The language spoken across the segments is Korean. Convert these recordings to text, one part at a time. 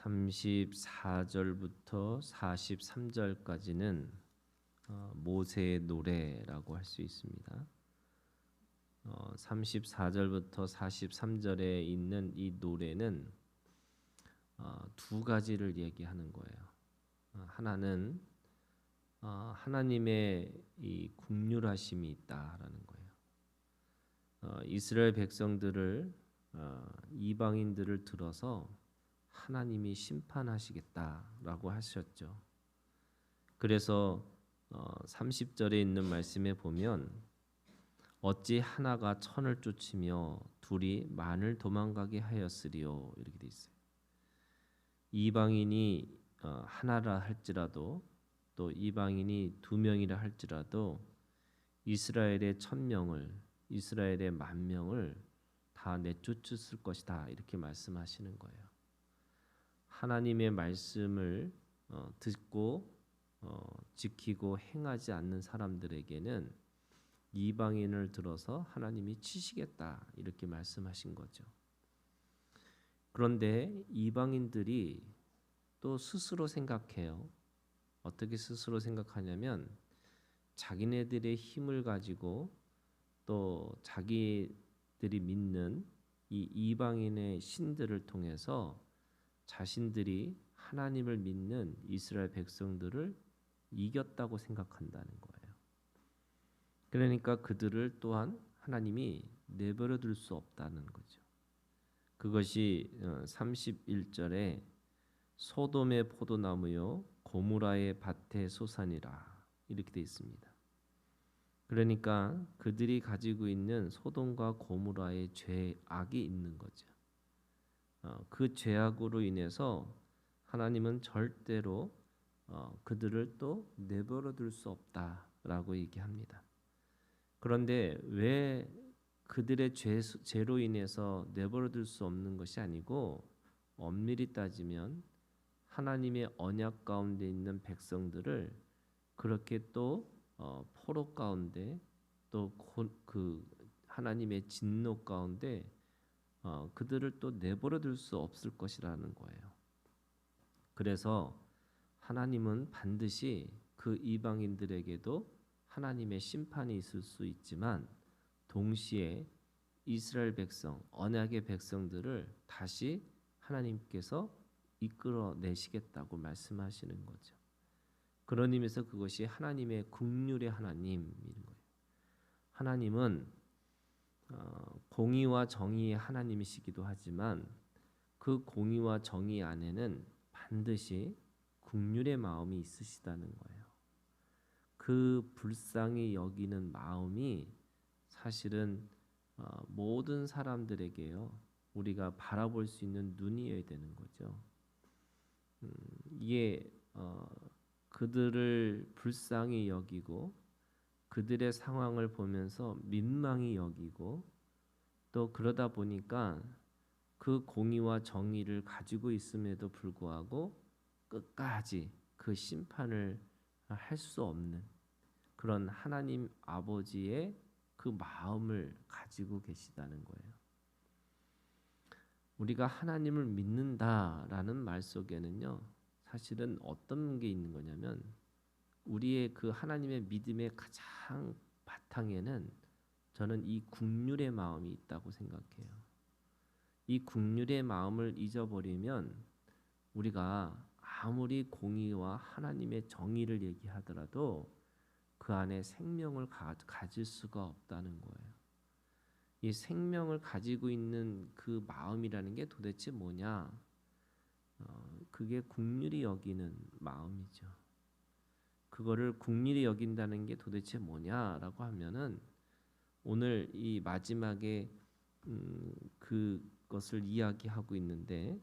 34절부터 43절까지는 모세의 노래라고 할 수 있습니다. 34절부터 43절에 있는 이 노래는 두 가지를 얘기하는 거예요. 하나는 하나님의 이 긍휼하심이 있다라는 거예요. 이스라엘 백성들을 이방인들을 들어서 하나님이 심판하시겠다라고 하셨죠. 그래서 30절에 있는 말씀에 보면 어찌 하나가 천을 쫓으며 둘이 만을 도망가게 하였으리요 이렇게 돼 있어요. 이방인이 하나라 할지라도 또 이방인이 두 명이라 할지라도 이스라엘의 1000명을 이스라엘의 10,000명을 다 내쫓았을 것이다 이렇게 말씀하시는 거예요. 하나님의 말씀을 듣고 지키고 행하지 않는 사람들에게는 이방인을 들어서 하나님이 치시겠다 이렇게 말씀하신 거죠. 그런데 이방인들이 또 스스로 생각해요. 어떻게 스스로 생각하냐면 자기네들의 힘을 가지고 또 자기들이 믿는 이 이방인의 신들을 통해서 자신들이 하나님을 믿는 이스라엘 백성들을 이겼다고 생각한다는 거예요. 그러니까 그들을 또한 하나님이 내버려 둘 수 없다는 거죠. 그것이 31절에 소돔의 포도나무요 고무라의 밭의 소산이라 이렇게 되어 있습니다. 그러니까 그들이 가지고 있는 소돔과 고무라의 죄악이 있는 거죠. 그 죄악으로 인해서 하나님은 절대로 그들을 또 내버려 둘 수 없다라고 얘기합니다. 그런데 왜 그들의 죄로 인해서 내버려 둘 수 없는 것이 아니고 엄밀히 따지면 하나님의 언약 가운데 있는 백성들을 그렇게 또 포로 가운데 또 그 하나님의 진노 가운데 그들을 또 내버려 둘 수 없을 것이라는 거예요. 그래서 하나님은 반드시 그 이방인들에게도 하나님의 심판이 있을 수 있지만 동시에 이스라엘 백성, 언약의 백성들을 다시 하나님께서 이끌어내시겠다고 말씀하시는 거죠. 그런 의미에서 그것이 하나님의 긍휼의 하나님인 거예요. 하나님은 공의와 정의의 하나님이시기도 하지만 그 공의와 정의 안에는 반드시 긍휼의 마음이 있으시다는 거예요. 그 불쌍히 여기는 마음이 사실은 모든 사람들에게요 우리가 바라볼 수 있는 눈이어야 되는 거죠. 이게 그들을 불쌍히 여기고 그들의 상황을 보면서 민망히 여기고 또 그러다 보니까 그 공의와 정의를 가지고 있음에도 불구하고 끝까지 그 심판을 할 수 없는 그런 하나님 아버지의 그 마음을 가지고 계시다는 거예요. 우리가 하나님을 믿는다라는 말 속에는요 사실은 어떤 게 있는 거냐면 우리의 그 하나님의 믿음의 가장 바탕에는 저는 이 긍휼의 마음이 있다고 생각해요. 이 긍휼의 마음을 잊어버리면 우리가 아무리 공의와 하나님의 정의를 얘기하더라도 그 안에 생명을 가질 수가 없다는 거예요. 이 생명을 가지고 있는 그 마음이라는 게 도대체 뭐냐? 그게 긍휼히 여기는 마음이죠. 그거를 긍휼히 여긴다는 게 도대체 뭐냐라고 하면은 오늘 이 마지막에 그것을 이야기하고 있는데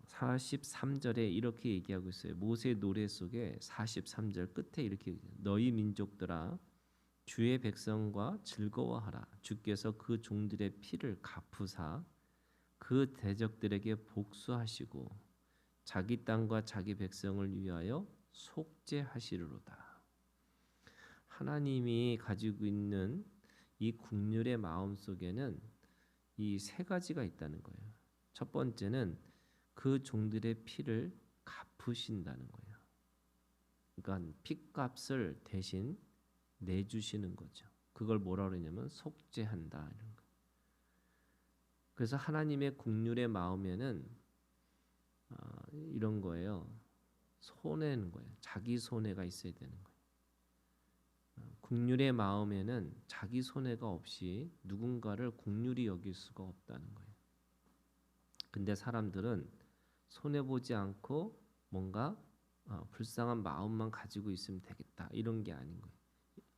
43절에 이렇게 얘기하고 있어요. 모세의 노래 속에 43절 끝에 이렇게 너희 민족들아 주의 백성과 즐거워하라. 주께서 그 종들의 피를 갚으사 그 대적들에게 복수하시고 자기 땅과 자기 백성을 위하여 속죄하시리로다. 하나님이 가지고 있는 이 긍휼의 마음 속에는 이 세 가지가 있다는 거예요. 첫 번째는 그 종들의 피를 갚으신다는 거예요. 그러니까 핏값을 대신 내주시는 거죠. 그걸 뭐라 그러냐면 속죄한다 이런 거. 그래서 하나님의 긍휼의 마음에는 이런 거예요. 손해는 거예요. 자기 손해가 있어야 되는 거예요. 긍휼의 마음에는 자기 손해가 없이 누군가를 긍휼히 여길 수가 없다는 거예요. 근데 사람들은 손해 보지 않고 뭔가 불쌍한 마음만 가지고 있으면 되겠다 이런 게 아닌 거예요.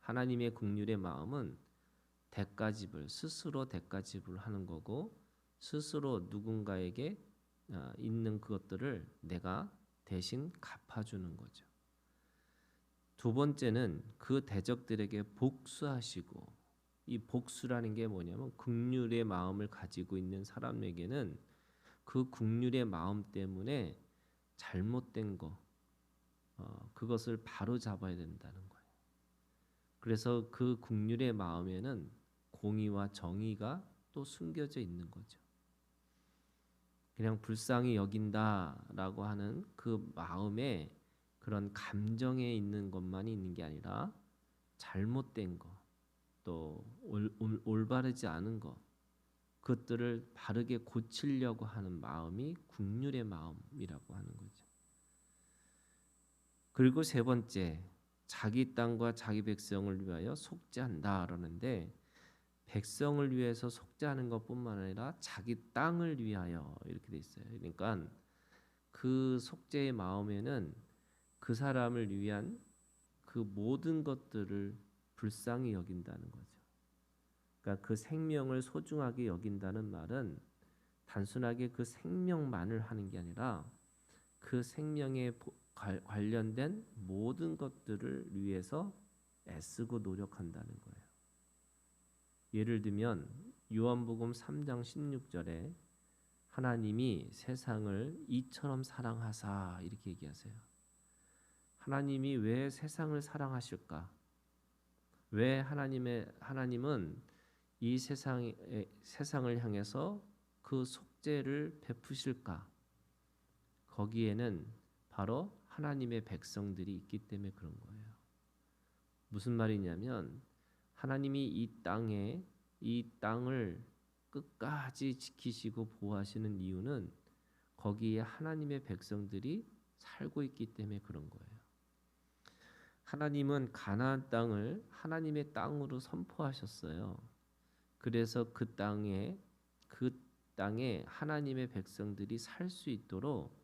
하나님의 긍휼의 마음은 대가지불, 스스로 대가지불 하는 거고 스스로 누군가에게 있는 그것들을 내가 대신 갚아주는 거죠. 두 번째는 그 대적들에게 복수하시고, 이 복수라는 게 뭐냐면 긍휼의 마음을 가지고 있는 사람에게는 그 긍휼의 마음 때문에 잘못된 거 그것을 바로 잡아야 된다는 거예요. 그래서 그 긍휼의 마음에는 공의와 정의가 또 숨겨져 있는 거죠. 그냥 불쌍히 여긴다라고 하는 그 마음에 그런 감정에 있는 것만이 있는 게 아니라 잘못된 거, 또 올바르지 않은 것, 그것들을 바르게 고치려고 하는 마음이 긍휼의 마음이라고 하는 거죠. 그리고 세 번째, 자기 땅과 자기 백성을 위하여 속죄한다 그러는데 백성을 위해서 속죄하는 것뿐만 아니라 자기 땅을 위하여 이렇게 돼 있어요. 그러니까 그 속죄의 마음에는 그 사람을 위한 그 모든 것들을 불쌍히 여긴다는 거죠. 그러니까 그 생명을 소중하게 여긴다는 말은 단순하게 그 생명만을 하는 게 아니라 그 생명에 관련된 모든 것들을 위해서 애쓰고 노력한다는 거예요. 예를 들면 요한복음 3장 16절에 하나님이 세상을 이처럼 사랑하사 이렇게 얘기하세요. 하나님이 왜 세상을 사랑하실까? 왜 하나님은 이 세상을 향해서 그 속죄를 베푸실까? 거기에는 바로 하나님의 백성들이 있기 때문에 그런 거예요. 무슨 말이냐면 하나님이 이 땅을 끝까지 지키시고 보호하시는 이유는 거기에 하나님의 백성들이 살고 있기 때문에 그런 거예요. 하나님은 가나안 땅을 하나님의 땅으로 선포하셨어요. 그래서 그 땅에 하나님의 백성들이 살 수 있도록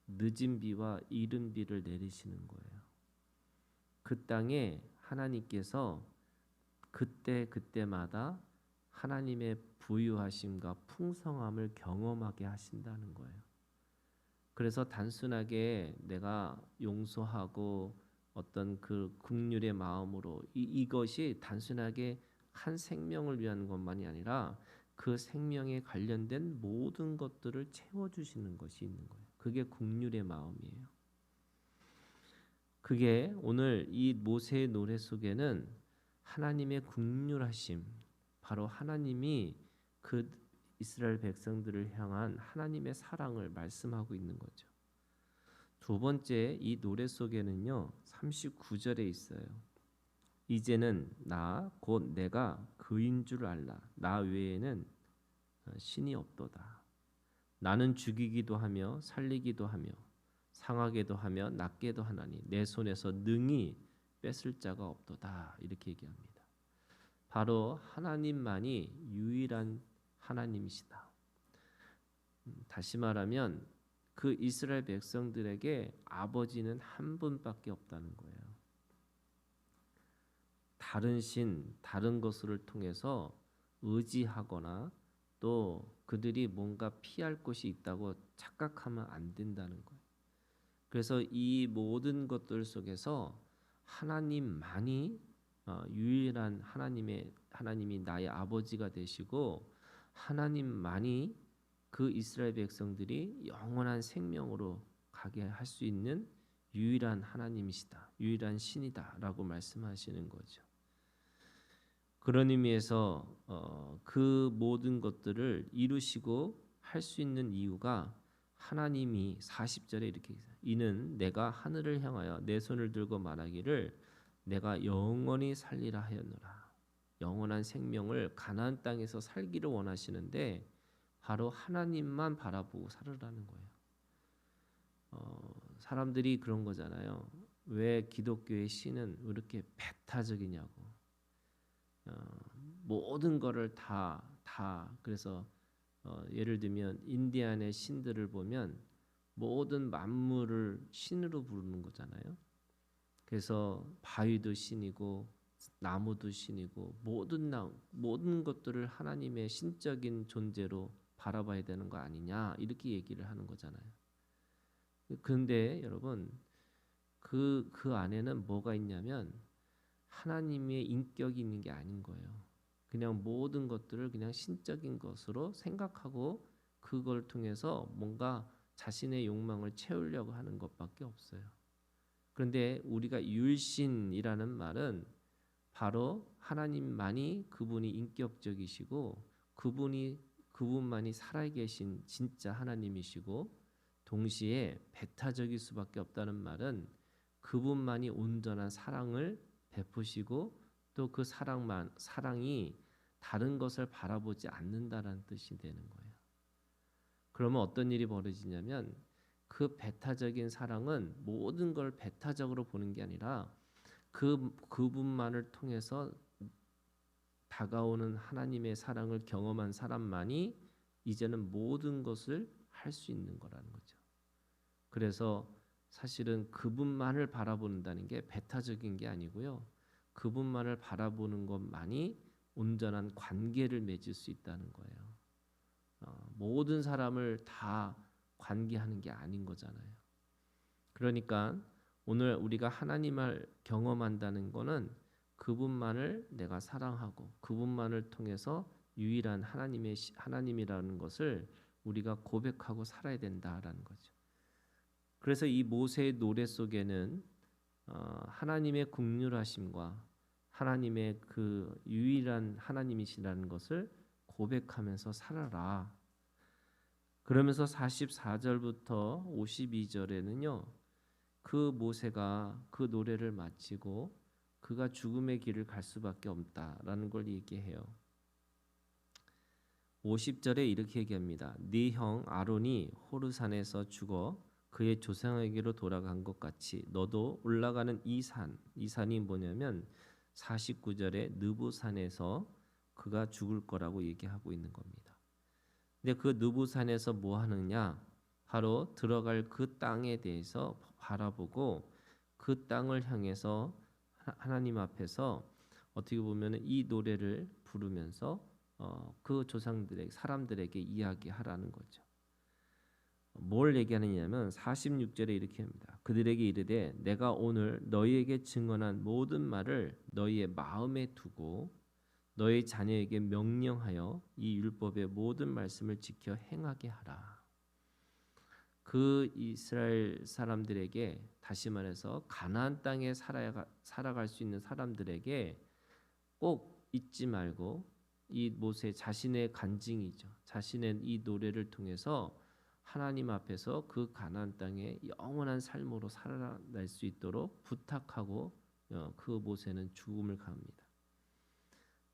늦은 비와 이른 비를 내리시는 거예요. 그 땅에 하나님께서 그때마다 하나님의 부유하심과 풍성함을 경험하게 하신다는 거예요. 그래서 단순하게 내가 용서하고 어떤 그 긍휼의 마음으로 이것이 단순하게 한 생명을 위한 것만이 아니라 그 생명에 관련된 모든 것들을 채워주시는 것이 있는 거예요. 그게 긍휼의 마음이에요. 그게 오늘 이 모세의 노래 속에는 하나님의 긍휼하심, 바로 하나님이 그 이스라엘 백성들을 향한 하나님의 사랑을 말씀하고 있는 거죠. 두 번째, 이 노래 속에는요 39절에 있어요. 이제는 나 곧 내가 그인 줄 알라. 나 외에는 신이 없도다. 나는 죽이기도 하며 살리기도 하며 상하게도 하며 낫게도 하나니 내 손에서 능히 뺏을 자가 없도다. 이렇게 얘기합니다. 바로 하나님만이 유일한 하나님이시다. 다시 말하면 그 이스라엘 백성들에게 아버지는 한 분밖에 없다는 거예요. 다른 신, 다른 것을 통해서 의지하거나 또 그들이 뭔가 피할 곳이 있다고 착각하면 안 된다는 거예요. 그래서 이 모든 것들 속에서 하나님만이 유일한 하나님이 나의 아버지가 되시고 하나님만이 그 이스라엘 백성들이 영원한 생명으로 가게 할 수 있는 유일한 하나님이시다. 유일한 신이다라고 말씀하시는 거죠. 그런 의미에서 그 모든 것들을 이루시고 할 수 있는 이유가 하나님이 40절에 이렇게 있어요. 이는 내가 하늘을 향하여 내 손을 들고 말하기를 내가 영원히 살리라 하였노라. 영원한 생명을 가나안 땅에서 살기를 원하시는데 바로 하나님만 바라보고 살으라는 거예요. 사람들이 그런 거잖아요. 왜 기독교의 신은 왜 이렇게 배타적이냐고. 모든 거를 다 그래서 예를 들면 인디안의 신들을 보면 모든 만물을 신으로 부르는 거잖아요. 그래서 바위도 신이고 나무도 신이고 모든 것들을 하나님의 신적인 존재로 바라봐야 되는 거 아니냐 이렇게 얘기를 하는 거잖아요. 그런데 여러분 그 안에는 뭐가 있냐면 하나님의 인격이 있는 게 아닌 거예요. 그냥 모든 것들을 그냥 신적인 것으로 생각하고 그걸 통해서 뭔가 자신의 욕망을 채우려고 하는 것밖에 없어요. 그런데 우리가 율신이라는 말은 바로 하나님만이 그분이 인격적이시고 그분만이 살아계신 진짜 하나님이시고 동시에 배타적일 수밖에 없다는 말은 그분만이 온전한 사랑을 베푸시고 또 그 사랑이 다른 것을 바라보지 않는다라는 뜻이 되는 거예요. 그러면 어떤 일이 벌어지냐면 그 배타적인 사랑은 모든 걸 배타적으로 보는 게 아니라 그분만을 통해서 다가오는 하나님의 사랑을 경험한 사람만이 이제는 모든 것을 할 수 있는 거라는 거죠. 그래서 사실은 그분만을 바라본다는 게 배타적인 게 아니고요. 그분만을 바라보는 것만이 온전한 관계를 맺을 수 있다는 거예요. 모든 사람을 다 관계하는 게 아닌 거잖아요. 그러니까 오늘 우리가 하나님을 경험한다는 거는 그분만을 내가 사랑하고 그분만을 통해서 유일한 하나님이라는 것을 우리가 고백하고 살아야 된다라는 거죠. 그래서 이 모세의 노래 속에는 하나님의 긍휼하심과 하나님의 그 유일한 하나님이시라는 것을 고백하면서 살아라. 그러면서 44절부터 52절에는요. 그 모세가 그 노래를 마치고 그가 죽음의 길을 갈 수밖에 없다라는 걸 얘기해요. 50절에 이렇게 얘기합니다. 네 형 아론이 호르산에서 죽어 그의 조상에게로 돌아간 것 같이 너도 올라가는 이 산이 뭐냐면 49절에 느부산에서 그가 죽을 거라고 얘기하고 있는 겁니다. 근데 그 느부산에서 뭐 하느냐? 바로 들어갈 그 땅에 대해서 바라보고 그 땅을 향해서 하나님 앞에서 어떻게 보면 이 노래를 부르면서 그 사람들에게 이야기하라는 거죠. 뭘 얘기하느냐면 46절에 이렇게 합니다. 그들에게 이르되 내가 오늘 너희에게 증언한 모든 말을 너희의 마음에 두고 너희 자녀에게 명령하여 이 율법의 모든 말씀을 지켜 행하게 하라. 그 이스라엘 사람들에게 다시 말해서 가나안 땅에 살아갈 수 있는 사람들에게 꼭 잊지 말고 이 모세 자신의 간증이죠. 자신의 이 노래를 통해서 하나님 앞에서 그 가나안 땅에 영원한 삶으로 살아날 수 있도록 부탁하고 그 모세는 죽음을 갑니다.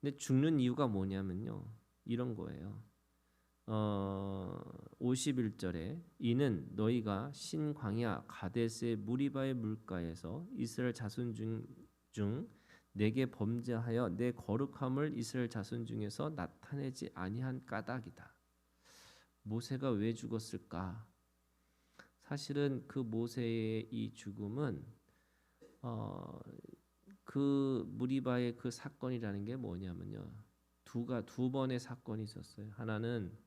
근데 죽는 이유가 뭐냐면요. 이런 거예요. 51절에 이는 너희가 신 광야 가데스의 무리바의 물가에서 이스라엘 자손 중 내게 범죄하여 내 거룩함을 이스라엘 자손 중에서 나타내지 아니한 까닭이다. 모세가 왜 죽었을까? 사실은 그 모세의 이 죽음은 그 무리바의 그 사건이라는 게 뭐냐면요. 두 번의 사건이 있었어요. 하나는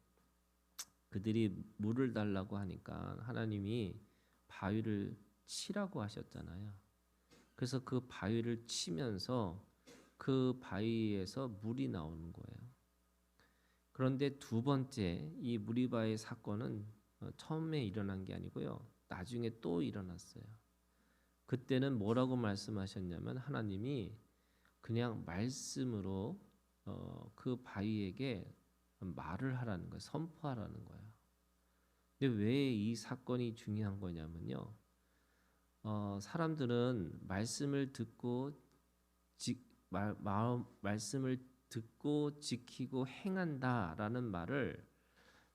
그들이 물을 달라고 하니까 하나님이 바위를 치라고 하셨잖아요. 그래서 그 바위를 치면서 그 바위에서 물이 나오는 거예요. 그런데 두 번째 이 무리바의 사건은 처음에 일어난 게 아니고요. 나중에 또 일어났어요. 그때는 뭐라고 말씀하셨냐면 하나님이 그냥 말씀으로 그 바위에게 말을 하라는 거예요. 선포하라는 거예요. 근데 왜 이 사건이 중요한 거냐면요. 사람들은 말씀을 듣고 말씀을 듣고 지키고 행한다라는 말을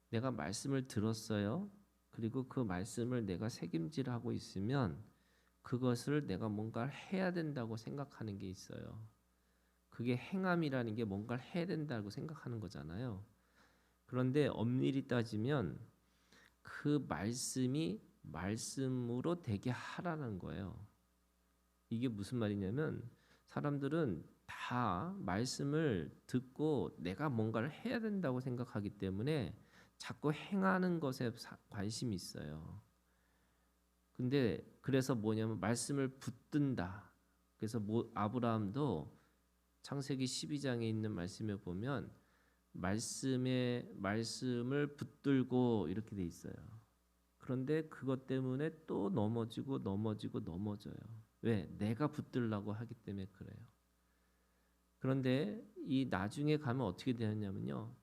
내가 말씀을 들었어요. 그리고 그 말씀을 내가 새김질하고 있으면 그것을 내가 뭔가를 해야 된다고 생각하는 게 있어요. 그게 행함이라는 게 뭔가를 해야 된다고 생각하는 거잖아요. 그런데 엄밀히 따지면 그 말씀이 말씀으로 되게 하라는 거예요. 이게 무슨 말이냐면 사람들은 다 말씀을 듣고 내가 뭔가를 해야 된다고 생각하기 때문에 자꾸 행하는 것에 관심이 있어요. 근데 그래서 뭐냐면 말씀을 붙든다. 그래서 아브라함도 창세기 12장에 있는 말씀에 보면 말씀을 붙들고 이렇게 돼 있어요. 그런데 그것 때문에 또 넘어져요. 왜? 내가 붙들라고 하기 때문에 그래요. 그런데 이 나중에 가면 어떻게 되었냐면요.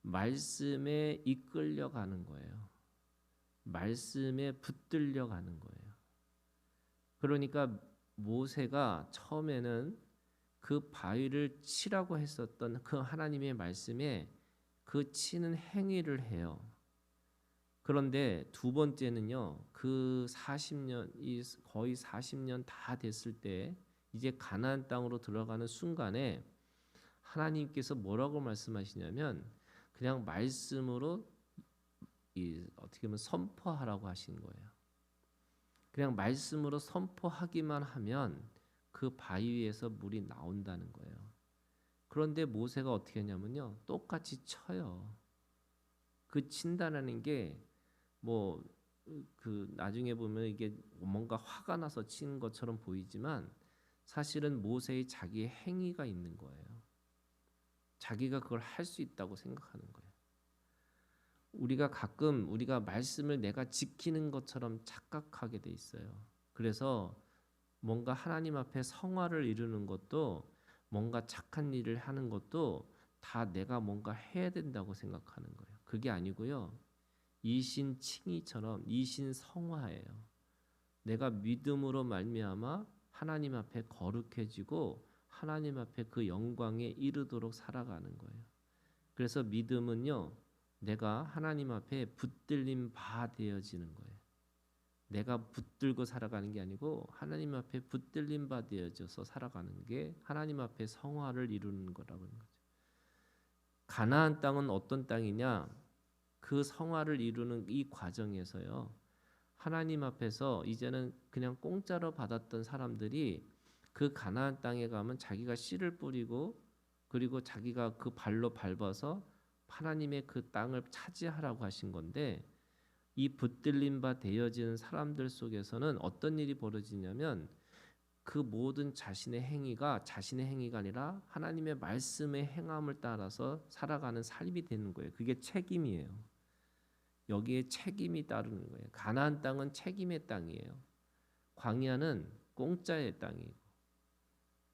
말씀에 이끌려 가는 거예요. 말씀에 붙들려 가는 거예요. 그러니까 모세가 처음에는 그 바위를 치라고 했었던 그 하나님의 말씀에 그 치는 행위를 해요. 그런데 두 번째는요. 그 40년 거의 40년 다 됐을 때 이제 가나안 땅으로 들어가는 순간에 하나님께서 뭐라고 말씀하시냐면 그냥 말씀으로 어떻게 보면 선포하라고 하신 거예요. 그냥 말씀으로 선포하기만 하면 그 바위에서 물이 나온다는 거예요. 그런데 모세가 어떻게 하냐면요. 똑같이 쳐요. 그 친다라는 게 뭐 그 나중에 보면 이게 뭔가 화가 나서 치는 것처럼 보이지만 사실은 모세의 자기의 행위가 있는 거예요. 자기가 그걸 할 수 있다고 생각하는 거예요. 우리가 가끔 우리가 말씀을 내가 지키는 것처럼 착각하게 돼 있어요. 그래서 뭔가 하나님 앞에 성화를 이루는 것도 뭔가 착한 일을 하는 것도 다 내가 뭔가 해야 된다고 생각하는 거예요. 그게 아니고요. 이신칭의처럼 이신성화예요. 내가 믿음으로 말미암아 하나님 앞에 거룩해지고 하나님 앞에 그 영광에 이르도록 살아가는 거예요. 그래서 믿음은요. 내가 하나님 앞에 붙들림 바 되어지는 거예요. 내가 붙들고 살아가는 게 아니고 하나님 앞에 붙들림 바 되어져서 살아가는 게 하나님 앞에 성화를 이루는 거라고 하는 거죠. 가나안 땅은 어떤 땅이냐? 그 성화를 이루는 이 과정에서요. 하나님 앞에서 이제는 그냥 공짜로 받았던 사람들이 그 가나안 땅에 가면 자기가 씨를 뿌리고 그리고 자기가 그 발로 밟아서 하나님의 그 땅을 차지하라고 하신 건데 이 붙들림 바 되어지는 사람들 속에서는 어떤 일이 벌어지냐면 그 모든 자신의 행위가 아니라 하나님의 말씀의 행함을 따라서 살아가는 삶이 되는 거예요. 그게 책임이에요. 여기에 책임이 따르는 거예요. 가나안 땅은 책임의 땅이에요. 광야는 공짜의 땅이고.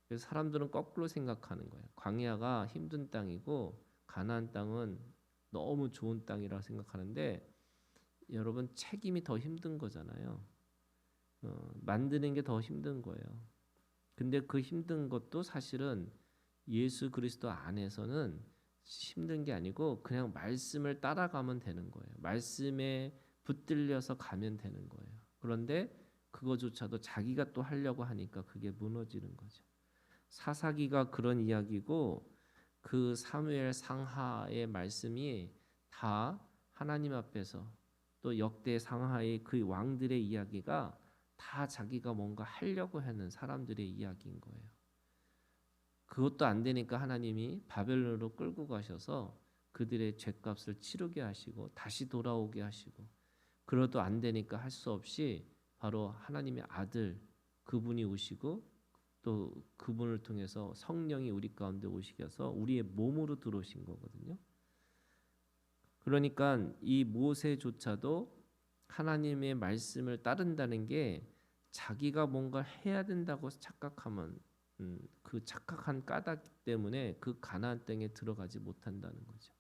그래서 사람들은 거꾸로 생각하는 거예요. 광야가 힘든 땅이고 가나안 땅은 너무 좋은 땅이라고 생각하는데 여러분 책임이 더 힘든 거잖아요. 만드는 게 더 힘든 거예요. 근데 그 힘든 것도 사실은 예수 그리스도 안에서는 힘든 게 아니고 그냥 말씀을 따라가면 되는 거예요. 말씀에 붙들려서 가면 되는 거예요. 그런데 그거조차도 자기가 또 하려고 하니까 그게 무너지는 거죠. 사사기가 그런 이야기고 그 사무엘 상하의 말씀이 다 하나님 앞에서 또 역대 상하의 그 왕들의 이야기가 다 자기가 뭔가 하려고 하는 사람들의 이야기인 거예요. 그것도 안 되니까 하나님이 바벨론으로 끌고 가셔서 그들의 죄값을 치르게 하시고 다시 돌아오게 하시고 그래도 안 되니까 할 수 없이 바로 하나님의 아들 그분이 오시고 또 그분을 통해서 성령이 우리 가운데 오시게 해서 우리의 몸으로 들어오신 거거든요. 그러니까 이 모세조차도 하나님의 말씀을 따른다는 게 자기가 뭔가 해야 된다고 착각하면 그 착각한 까닭 때문에 그 가나안 땅에 들어가지 못한다는 거죠.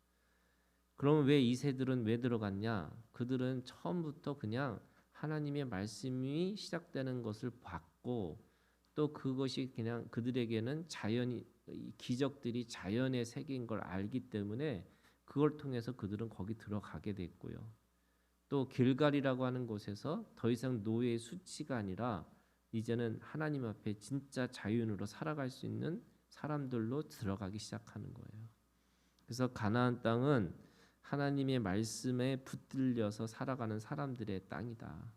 그러면 왜 이 세들은 왜 들어갔냐? 그들은 처음부터 그냥 하나님의 말씀이 시작되는 것을 봤고 또 그것이 그냥 그들에게는 자연이 이 기적들이 자연의 세계인 걸 알기 때문에 그걸 통해서 그들은 거기 들어가게 됐고요. 또 길갈이라고 하는 곳에서 더 이상 노예의 수치가 아니라 이제는 하나님 앞에 진짜 자유인으로 살아갈 수 있는 사람들로 들어가기 시작하는 거예요. 그래서 가나안 땅은 하나님의 말씀에 붙들려서 살아가는 사람들의 땅이다.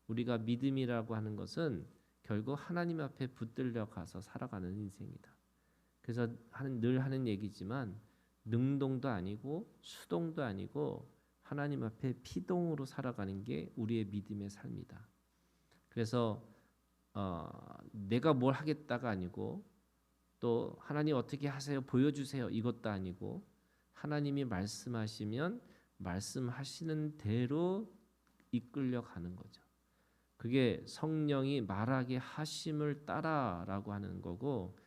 우리가 믿음이라고 하는 것은 결국 하나님 앞에 붙들려 가서 살아가는 인생이다. 그래서 늘 하는 얘기지만 능동도 아니고 수동도 아니고 하나님 앞에 피동으로 살아가는 게 우리의 믿음의 삶이다. 그래서 내가 뭘 하겠다가 아니고 또 하나님 어떻게 하세요? 보여주세요. 이것도 아니고 하나님이 말씀하시면 말씀하시는 대로 이끌려 가는 거죠. 그게 성령이 말하게 하심을 따라라고 하는 거고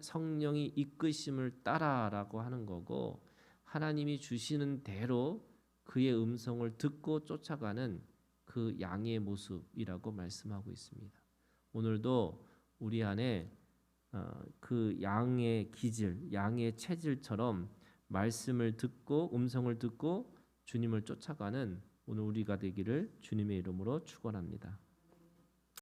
성령이 이끄심을 따라라고 하는 거고 하나님이 주시는 대로 그의 음성을 듣고 쫓아가는 그 양의 모습이라고 말씀하고 있습니다. 오늘도 우리 안에 그 양의 기질, 양의 체질처럼 말씀을 듣고 음성을 듣고 주님을 쫓아가는 오늘 우리가 되기를 주님의 이름으로 축원합니다.